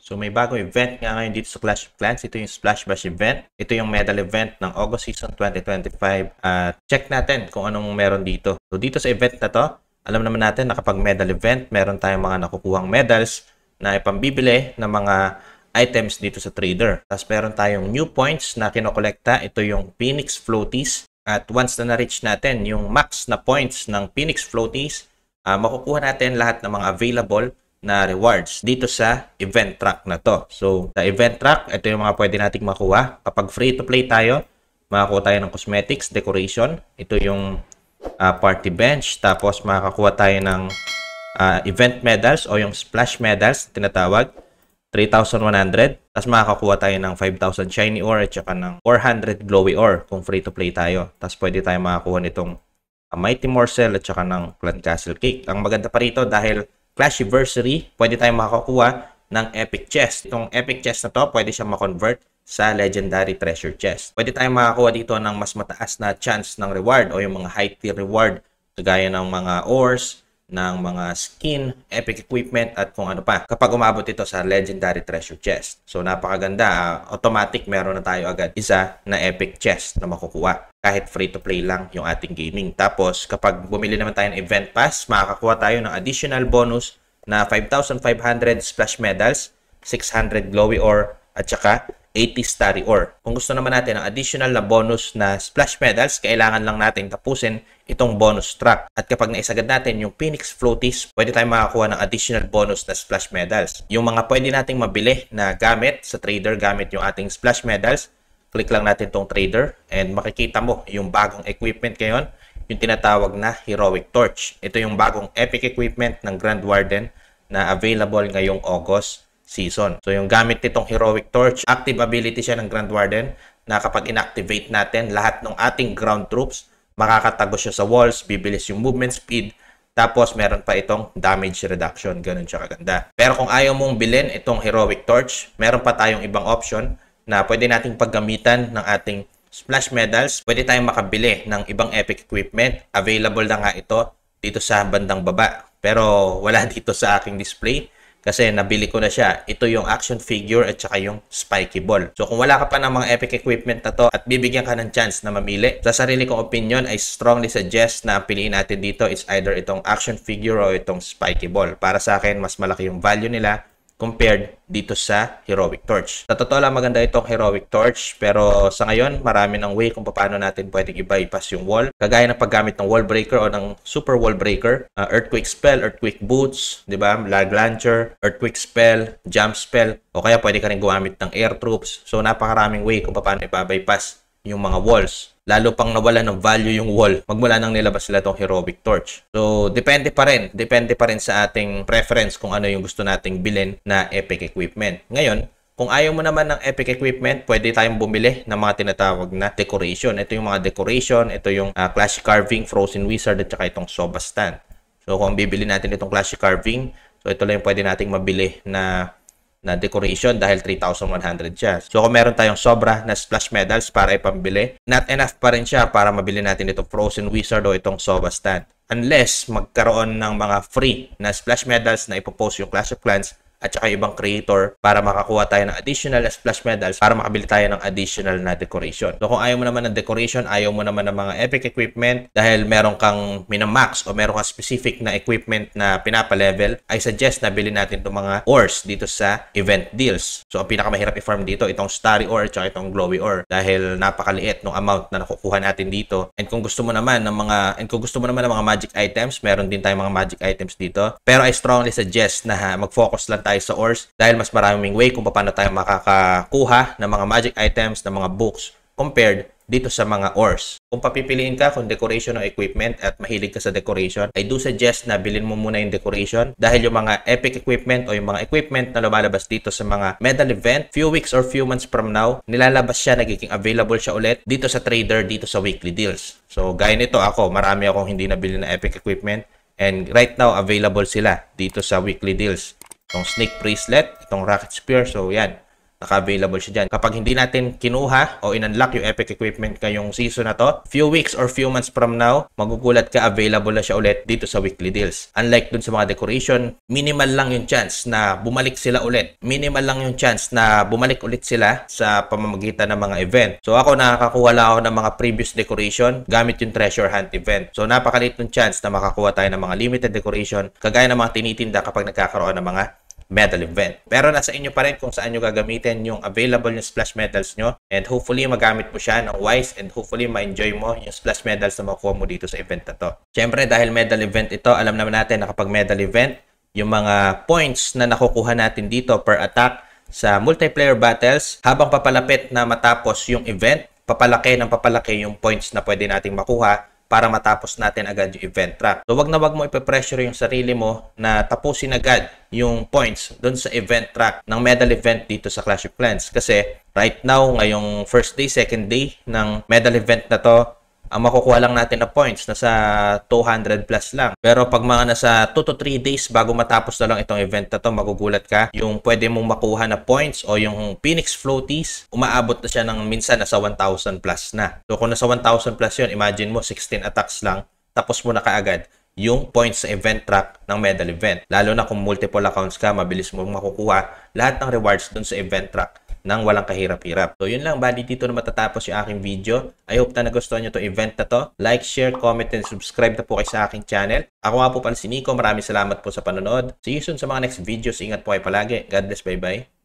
So may bagong event nga ngayon dito sa Clash of Clans. Ito yung Splash Bash event. Ito yung medal event ng August Season 2025. At check natin kung anong meron dito. So dito sa event na to, alam naman natin na kapag medal event, meron tayong mga nakukuhang medals na ipambibili ng mga items dito sa trader. Tapos meron tayong new points na kinokolekta. Ito yung Phoenix Floaties. At once na na-reach natin yung max na points ng Phoenix Floaties, makukuha natin lahat ng mga available na rewards dito sa event track na to. So, sa event track, ito yung mga pwede nating makuha. Kapag free-to-play tayo, makakuha tayo ng cosmetics, decoration. Ito yung party bench. Tapos, makakakuha tayo ng event medals o yung splash medals na tinatawag. 3,100. Tapos, makakakuha tayo ng 5,000 shiny ore at saka ng 400 glowy ore kung free-to-play tayo. Tapos, pwede tayo makakuha nitong Mighty Morsel at saka ng Clan Castle Cake. Ang maganda pa rito dahil Clashiversary, pwede tayong makakuha ng Epic Chest. Itong Epic Chest na to, pwede siyang ma-convert sa Legendary Treasure Chest. Pwede tayong makakuha dito ng mas mataas na chance ng reward o yung mga high tier reward kagaya ng mga ores, ng mga skin, epic equipment at kung ano pa kapag umabot ito sa Legendary Treasure Chest. So napakaganda, automatic meron na tayo agad isa na Epic Chest na makukuha kahit free to play lang yung ating gaming. Tapos kapag bumili naman tayo ng Event Pass, makakakuha tayo ng additional bonus na 5,500 splash medals, 600 glowy ore at saka 80 starry ore. Kung gusto naman natin ng additional na bonus na splash medals, kailangan lang natin tapusin itong bonus track. At kapag naisagad natin yung Phoenix Floaties, pwede tayong makakuha ng additional bonus na splash medals. Yung mga pwede nating mabili na gamit sa trader gamit yung ating splash medals, click lang natin tong trader and makikita mo yung bagong equipment ngayon, yung tinatawag na Heroic Torch. Ito yung bagong epic equipment ng Grand Warden na available ngayong August season. So yung gamit nitong Heroic Torch, active ability siya ng Grand Warden na kapag inactivate natin, lahat ng ating ground troops, makakatago siya sa walls, bibilis yung movement speed, tapos meron pa itong damage reduction. Ganun siya kaganda. Pero kung ayaw mong bilhin itong Heroic Torch, meron pa tayong ibang option na pwede nating paggamitan ng ating splash medals. Pwede tayong makabili ng ibang epic equipment. Available na nga ito dito sa bandang baba. Pero wala dito sa aking display kasi nabili ko na siya. Ito yung action figure at saka yung spiky ball. So kung wala ka pa ng mga epic equipment na to at bibigyan ka ng chance na mamili, sa sarili kong opinion, I strongly suggest na piliin natin dito is either itong action figure o itong spiky ball. Para sa akin, mas malaki yung value nila compared dito sa Heroic Torch. Sa totoo lang, maganda itong Heroic Torch, pero sa ngayon, marami ng way kung paano natin pwedeng i-bypass yung wall. Kagaya ng paggamit ng Wall Breaker o ng Super Wall Breaker, Earthquake Spell, Earthquake Boots, di ba? Lag Launcher, Earthquake Spell, Jump Spell, o kaya pwede ka rin gumamit ng Air Troops. So napakaraming way kung paano i-bypass yung mga walls. Lalo pang nawala ng value yung wall magmula nang nilabas sila tong Heroic Torch. So, depende pa rin sa ating preference kung ano yung gusto nating bilhin na epic equipment. Ngayon, kung ayaw mo naman ng epic equipment, pwede tayong bumili ng mga tinatawag na decoration. Ito yung mga decoration, ito yung Clash Carving, Frozen Wizard, at saka itong Soba Stand. So, kung bibili natin itong Clash Carving, so ito lang yung pwede nating mabili na decoration dahil 3,100 siya. So kung meron tayong sobra na splash medals para ipambili, not enough pa rin siya para mabili natin itong Frozen Wizard o itong Soba Stand. Unless magkaroon ng mga free na splash medals na ipopost yung Clash of Clans at saka ibang creator para makakuha tayo ng additional na splash medals para makabili tayo ng additional na decoration. So kung ayaw mo naman ng decoration, ayaw mo naman ng mga epic equipment dahil meron kang minamax o meron kang specific na equipment na pinapa-level, I suggest na bilhin natin itong mga ores dito sa event deals. So ang pinakamahirap i-farm dito, itong starry ore at saka itong glowy ore dahil napakaliit ng amount na nakukuha natin dito. And kung gusto mo naman ng mga magic items, meron din tayong mga magic items dito. Pero I strongly suggest na mag-focus lang tayo sa ores dahil mas maraming way kung paano tayo makakakuha ng mga magic items, ng mga books compared dito sa mga ores. Kung papipiliin ka kung decoration o equipment at mahilig ka sa decoration, I do suggest na bilhin mo muna yung decoration dahil yung mga epic equipment o yung mga equipment na lumalabas dito sa mga medal event, few weeks or few months from now, nilalabas siya, nagiging available siya ulit dito sa trader, dito sa weekly deals. So gaya nito marami akong hindi nabili na epic equipment and right now available sila dito sa weekly deals. Itong Snake Bracelet, itong Rocket Spear. So, yan. naka-available siya dyan. Kapag hindi natin kinuha o in-unlock yung epic equipment ngayong season na to, few weeks or few months from now, magugulat ka, available na siya ulit dito sa weekly deals. Unlike dun sa mga decoration, minimal lang yung chance na bumalik sila ulit. Minimal lang yung chance na bumalik ulit sila sa pamamagitan ng mga event. So ako, nakakakuha lang ako ng mga previous decoration gamit yung treasure hunt event. So napakaliit ng chance na makakuha tayo ng mga limited decoration kagaya ng mga tinitinda kapag nagkakaroon ng mga medal event. Pero nasa inyo pa rin kung saan nyo gagamitin yung available yung splash medals nyo, and hopefully magamit mo siya ng wise, and hopefully ma-enjoy mo yung splash medals na makuha mo dito sa event na to. Siyempre, dahil medal event ito, alam naman natin na kapag medal event, yung mga points na nakukuha natin dito per attack sa multiplayer battles, habang papalapit na matapos yung event, papalaki yung points na pwede nating makuha para matapos natin agad yung event track. So wag na wag mo ipe-pressure yung sarili mo na tapusin agad yung points doon sa event track ng medal event dito sa Clash of Clans. Kasi right now, ngayong first day, second day ng medal event na to, ang makukuha lang natin na points nasa 200 plus lang. Pero pag mga nasa 2 to 3 days bago matapos na lang itong event na to, magugulat ka. Yung pwede mong makuha na points o yung Phoenix Floaties, umaabot na siya ng minsan nasa 1,000 plus na. So kung nasa 1,000 plus yun, imagine mo 16 attacks lang, tapos mo na kaagad yung points sa event track ng medal event. Lalo na kung multiple accounts ka, mabilis mo makukuha lahat ng rewards dun sa event track nang walang kahirap-hirap. So yun lang, buddy, dito na matatapos yung aking video. I hope na nagustuhan nyo itong event na to. Like, share, comment, and subscribe na po kayo sa aking channel. Ako nga po pala si Nico. Maraming salamat po sa panonood. See you soon sa mga next videos. Ingat po kayo palagi. God bless. Bye-bye.